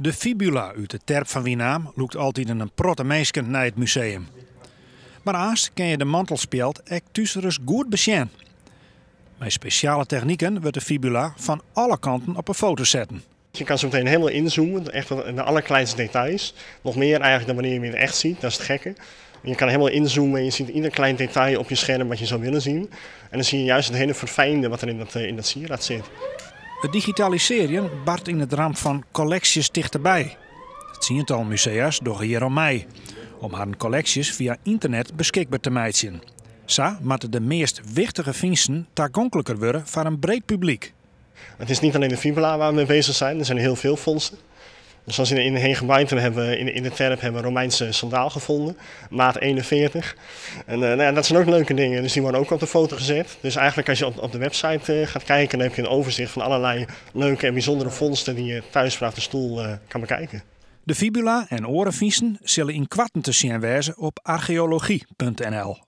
De fibula uit de terp van Wienaam loopt altijd in een protte meisken naar het museum. Maar aast ken je de mantelspeld echt thuis goed besjen. Met speciale technieken wordt de fibula van alle kanten op een foto zetten. Je kan zo meteen helemaal inzoomen, echt in de allerkleinste details. Nog meer eigenlijk dan wanneer je hem in het echt ziet, dat is het gekke. Je kan helemaal inzoomen en je ziet ieder klein detail op je scherm wat je zou willen zien. En dan zie je juist het hele verfijnde wat er in dat sieraad zit. Het digitaliseren bart in het ramp van collecties dichterbij. Het tiental musea's door hier om mij. Om haar collecties via internet beschikbaar te maken. Zo moeten de meest wichtige vondsten toegankelijker worden voor een breed publiek. Het is niet alleen de fibula waar we mee bezig zijn, er zijn heel veel vondsten. Dus zoals in Heemgemeente hebben we in de terp hebben we een Romeinse sandaal gevonden, maat 41. En dat zijn ook leuke dingen, dus die worden ook op de foto gezet. Dus eigenlijk als je op de website gaat kijken, dan heb je een overzicht van allerlei leuke en bijzondere vondsten die je thuis vanaf de stoel kan bekijken. De fibula en orenvondsten zullen in kwarten te zien wezen op archeologie.nl.